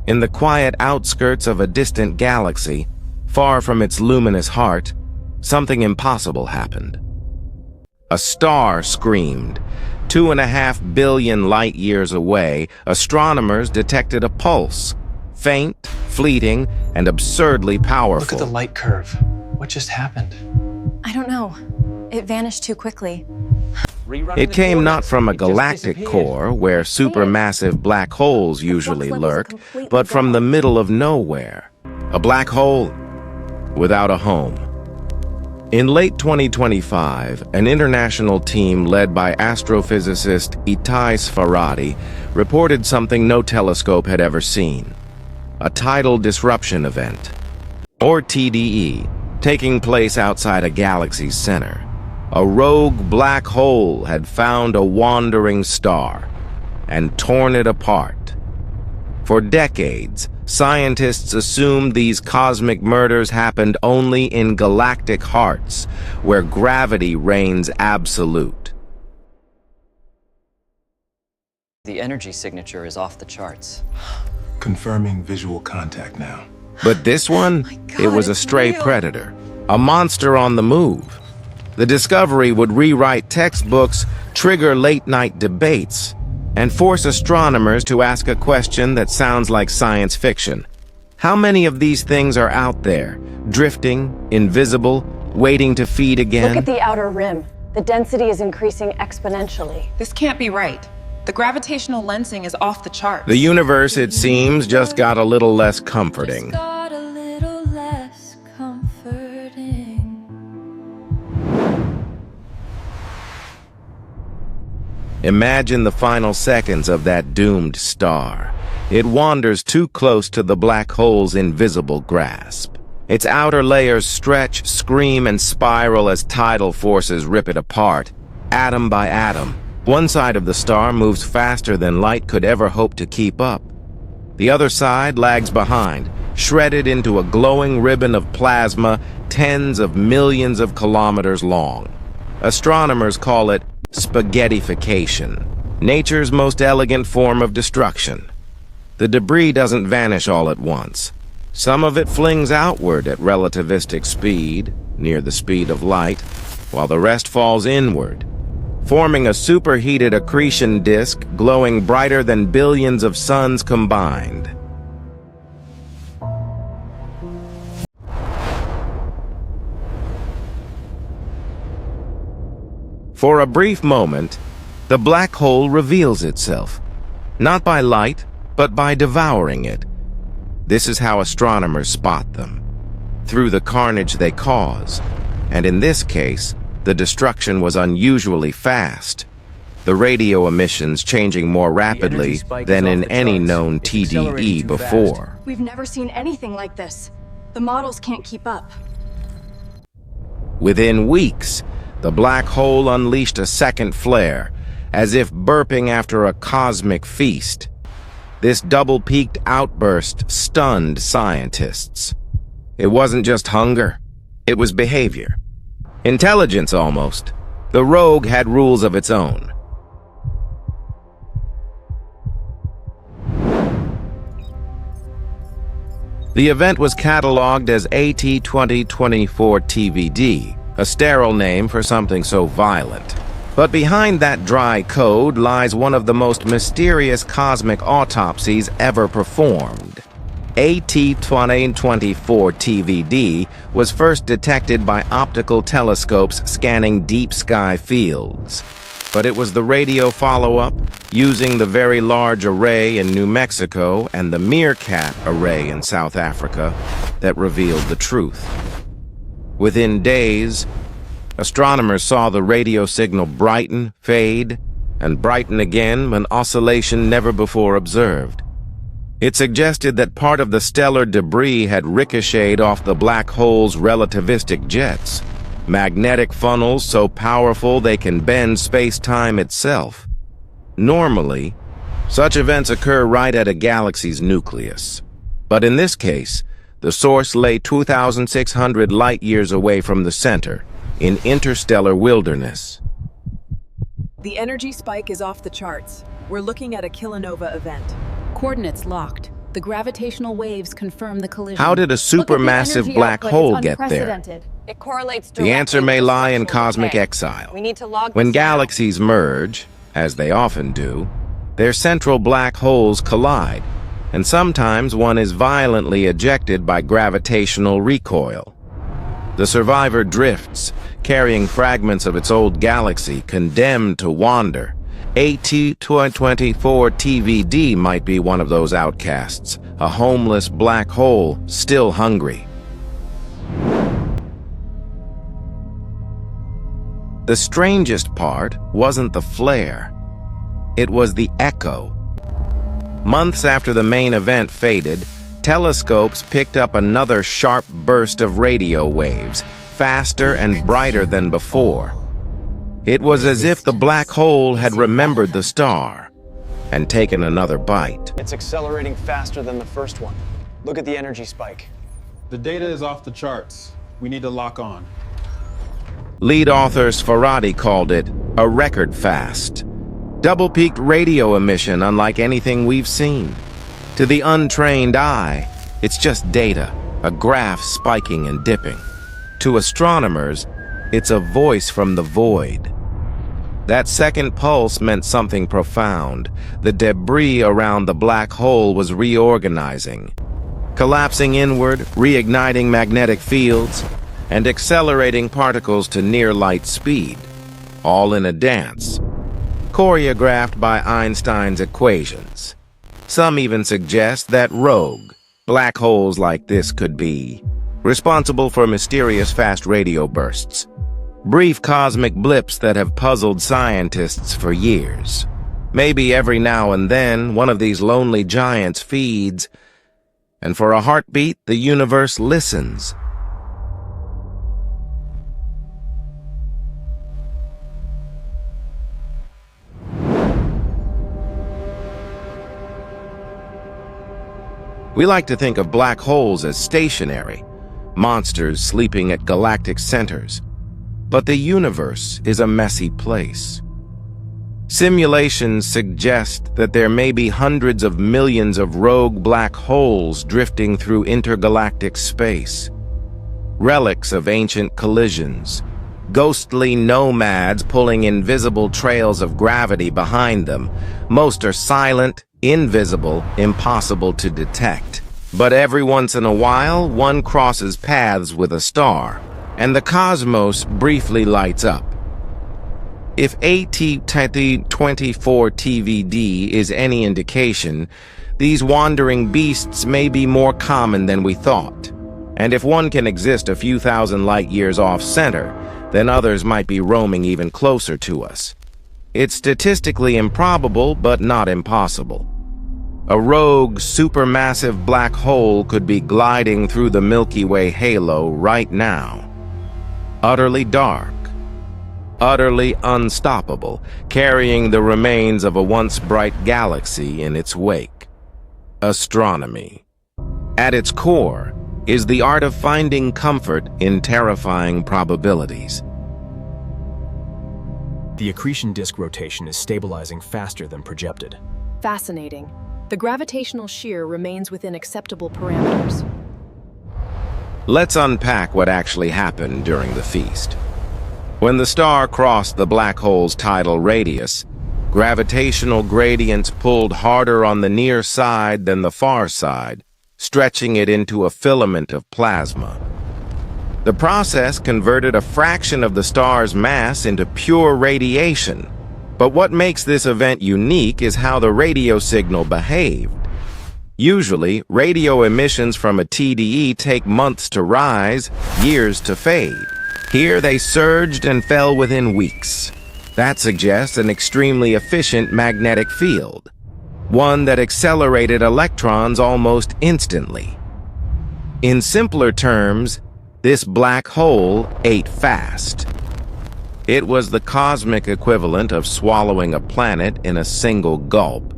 In the quiet outskirts of a distant galaxy, far from its luminous heart, something impossible happened. A star screamed. 2.5 billion light-years away, astronomers detected a pulse, faint, fleeting, and absurdly powerful. Look at the light curve. What just happened? I don't know. It vanished too quickly. It came not from a galactic core, where supermassive black holes usually lurk, but from the middle of nowhere. A black hole without a home. In late 2025, an international team led by astrophysicist Itai Sfaradi reported something no telescope had ever seen. A tidal disruption event, or TDE, taking place outside a galaxy's center. A rogue black hole had found a wandering star and torn it apart. For decades, scientists assumed these cosmic murders happened only in galactic hearts, where gravity reigns absolute. The energy signature is off the charts. Confirming visual contact now. But this one, it was a stray predator, a monster on the move. The discovery would rewrite textbooks, trigger late-night debates, and force astronomers to ask a question that sounds like science fiction. How many of these things are out there, drifting, invisible, waiting to feed again? Look at the outer rim. The density is increasing exponentially. This can't be right. The gravitational lensing is off the charts. The universe, it seems, just got a little less comforting. Imagine the final seconds of that doomed star. It wanders too close to the black hole's invisible grasp. Its outer layers stretch, scream, and spiral as tidal forces rip it apart, atom by atom. One side of the star moves faster than light could ever hope to keep up. The other side lags behind, shredded into a glowing ribbon of plasma tens of millions of kilometers long. Astronomers call it spaghettification, nature's most elegant form of destruction. The debris doesn't vanish all at once. Some of it flings outward at relativistic speed, near the speed of light, while the rest falls inward, forming a superheated accretion disk glowing brighter than billions of suns combined. For a brief moment, the black hole reveals itself, not by light, but by devouring it. This is how astronomers spot them, through the carnage they cause, and in this case, the destruction was unusually fast, the radio emissions changing more rapidly than in any known TDE before. We've never seen anything like this. The models can't keep up. Within weeks, the black hole unleashed a second flare, as if burping after a cosmic feast. This double-peaked outburst stunned scientists. It wasn't just hunger, it was behavior. Intelligence, almost. The rogue had rules of its own. The event was catalogued as AT-2024 TVD, a sterile name for something so violent. But behind that dry code lies one of the most mysterious cosmic autopsies ever performed. AT-2024 TVD was first detected by optical telescopes scanning deep sky fields. But it was the radio follow-up, using the Very Large Array in New Mexico and the Meerkat Array in South Africa, that revealed the truth. Within days, astronomers saw the radio signal brighten, fade, and brighten again, an oscillation never before observed. It suggested that part of the stellar debris had ricocheted off the black hole's relativistic jets, magnetic funnels so powerful they can bend space-time itself. Normally, such events occur right at a galaxy's nucleus. But in this case, the source lay 2,600 light-years away from the center, in interstellar wilderness. The energy spike is off the charts. We're looking at a kilonova event. Coordinates locked. The gravitational waves confirm the collision. How did a Look at the supermassive energy black output. hole It's get there? unprecedented. It correlates The answer directly may with lie in structural cosmic decay. exile. We need to log When this now. galaxies merge, as they often do, their central black holes collide, and sometimes one is violently ejected by gravitational recoil. The survivor drifts, carrying fragments of its old galaxy, condemned to wander. AT-24 TVD might be one of those outcasts, a homeless black hole still hungry. The strangest part wasn't the flare. It was the echo. Months after the main event faded, telescopes picked up another sharp burst of radio waves, faster and brighter than before. It was as if the black hole had remembered the star and taken another bite. It's accelerating faster than the first one. Look at the energy spike. The data is off the charts. We need to lock on. Lead author Sfaradi called it a record fast. Double-peaked radio emission unlike anything we've seen. To the untrained eye, it's just data, a graph spiking and dipping. To astronomers, it's a voice from the void. That second pulse meant something profound. The debris around the black hole was reorganizing, collapsing inward, reigniting magnetic fields, and accelerating particles to near-light speed, all in a dance, choreographed by Einstein's equations. Some even suggest that rogue, black holes like this could be responsible for mysterious fast radio bursts, brief cosmic blips that have puzzled scientists for years. Maybe every now and then, one of these lonely giants feeds, and for a heartbeat, the universe listens. We like to think of black holes as stationary, monsters sleeping at galactic centers. But the universe is a messy place. Simulations suggest that there may be hundreds of millions of rogue black holes drifting through intergalactic space. Relics of ancient collisions, ghostly nomads pulling invisible trails of gravity behind them. Most are silent, invisible, impossible to detect. But every once in a while, one crosses paths with a star, and the cosmos briefly lights up. If AT-24 TVD is any indication, these wandering beasts may be more common than we thought. And if one can exist a few thousand light-years off-center, then others might be roaming even closer to us. It's statistically improbable, but not impossible. A rogue, supermassive black hole could be gliding through the Milky Way halo right now. Utterly dark, utterly unstoppable, carrying the remains of a once bright galaxy in its wake. Astronomy, at its core, is the art of finding comfort in terrifying probabilities. The accretion disk rotation is stabilizing faster than projected. Fascinating. The gravitational shear remains within acceptable parameters. Let's unpack what actually happened during the feast. When the star crossed the black hole's tidal radius, gravitational gradients pulled harder on the near side than the far side, stretching it into a filament of plasma. The process converted a fraction of the star's mass into pure radiation. But what makes this event unique is how the radio signal behaved. Usually, radio emissions from a TDE take months to rise, years to fade. Here they surged and fell within weeks. That suggests an extremely efficient magnetic field, one that accelerated electrons almost instantly. In simpler terms, this black hole ate fast. It was the cosmic equivalent of swallowing a planet in a single gulp.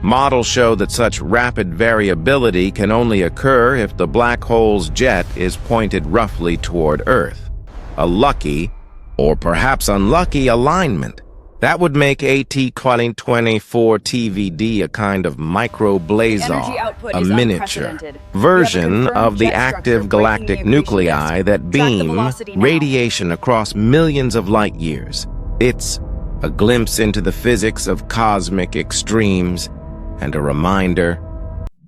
Models show that such rapid variability can only occur if the black hole's jet is pointed roughly toward Earth. A lucky, or perhaps unlucky, alignment. That would make AT-2024 TVD a kind of micro-blazar, a miniature version of the active galactic nuclei that beam radiation across millions of light years. It's a glimpse into the physics of cosmic extremes and a reminder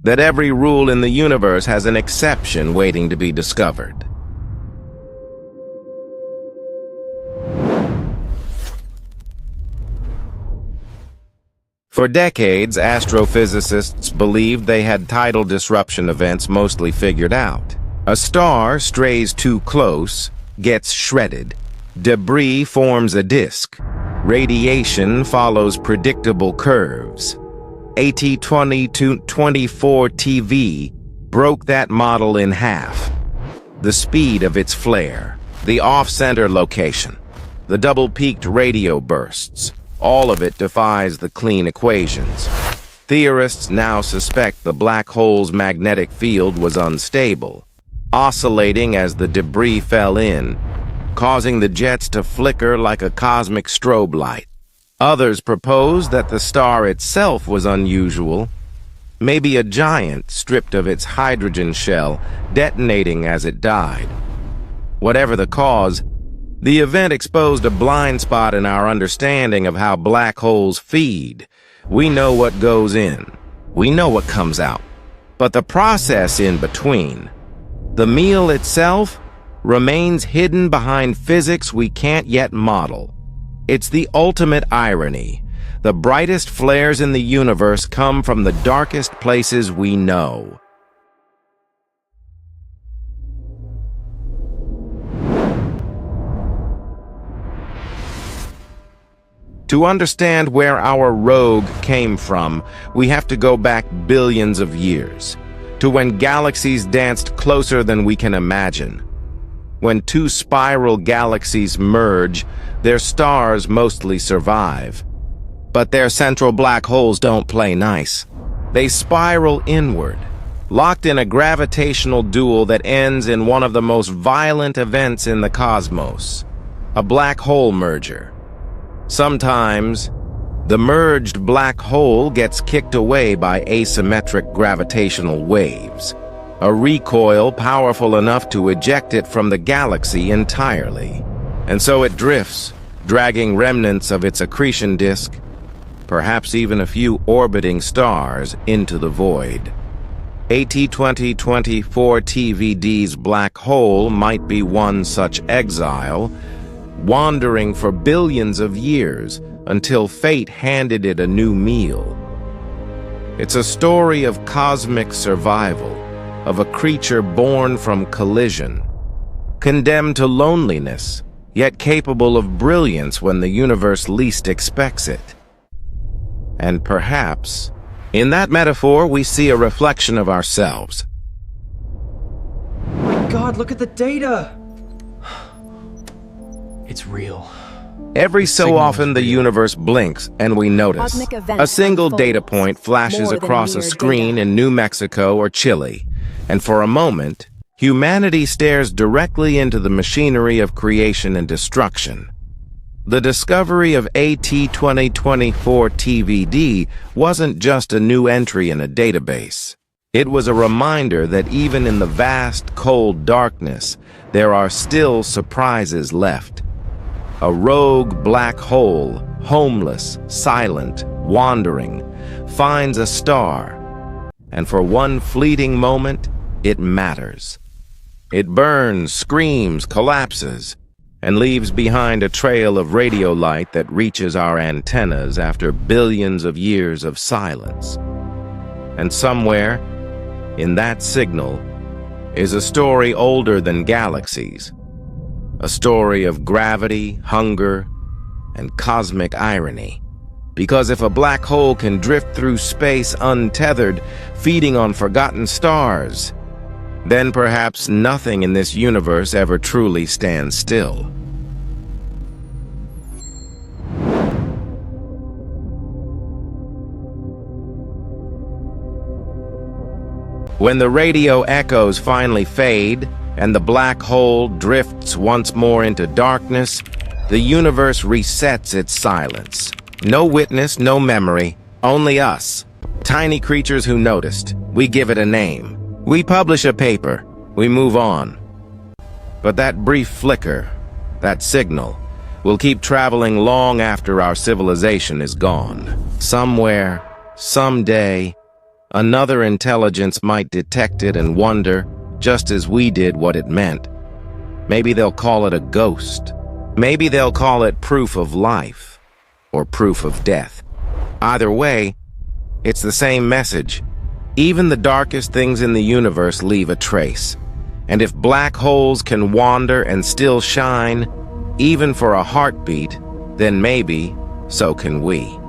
that every rule in the universe has an exception waiting to be discovered. For decades, astrophysicists believed they had tidal disruption events mostly figured out. A star strays too close, gets shredded. Debris forms a disk. Radiation follows predictable curves. AT-2024 TV broke that model in half. The speed of its flare, the off-center location, the double-peaked radio bursts, all of it defies the clean equations. Theorists now suspect the black hole's magnetic field was unstable, oscillating as the debris fell in, causing the jets to flicker like a cosmic strobe light. Others propose that the star itself was unusual, maybe a giant stripped of its hydrogen shell, detonating as it died. Whatever the cause, the event exposed a blind spot in our understanding of how black holes feed. We know what goes in. We know what comes out. But the process in between, the meal itself, remains hidden behind physics we can't yet model. It's the ultimate irony. The brightest flares in the universe come from the darkest places we know. To understand where our rogue came from, we have to go back billions of years, to when galaxies danced closer than we can imagine. When two spiral galaxies merge, their stars mostly survive. But their central black holes don't play nice. They spiral inward, locked in a gravitational duel that ends in one of the most violent events in the cosmos, a black hole merger. Sometimes, the merged black hole gets kicked away by asymmetric gravitational waves, a recoil powerful enough to eject it from the galaxy entirely. And so it drifts, dragging remnants of its accretion disk, perhaps even a few orbiting stars, into the void. AT-2024 TVD's black hole might be one such exile, wandering for billions of years until fate handed it a new meal. It's a story of cosmic survival, of a creature born from collision, condemned to loneliness, yet capable of brilliance when the universe least expects it. And perhaps, in that metaphor, we see a reflection of ourselves. My God, look at the data! It's real. Every so often the universe blinks and we notice. A single data point flashes across a screen in New Mexico or Chile, and for a moment, humanity stares directly into the machinery of creation and destruction. The discovery of AT-2024 TVD wasn't just a new entry in a database. It was a reminder that even in the vast, cold darkness, there are still surprises left. A rogue black hole, homeless, silent, wandering, finds a star, and for one fleeting moment, it matters. It burns, screams, collapses, and leaves behind a trail of radio light that reaches our antennas after billions of years of silence. And somewhere, in that signal, is a story older than galaxies. A story of gravity, hunger, and cosmic irony. Because if a black hole can drift through space untethered, feeding on forgotten stars, then perhaps nothing in this universe ever truly stands still. When the radio echoes finally fade, and the black hole drifts once more into darkness, the universe resets its silence. No witness, no memory, only us. Tiny creatures who noticed. We give it a name. We publish a paper. We move on. But that brief flicker, that signal, will keep traveling long after our civilization is gone. Somewhere, someday, another intelligence might detect it and wonder, just as we did, what it meant. Maybe they'll call it a ghost. Maybe they'll call it proof of life, or proof of death. Either way, it's the same message. Even the darkest things in the universe leave a trace. And if black holes can wander and still shine, even for a heartbeat, then maybe so can we.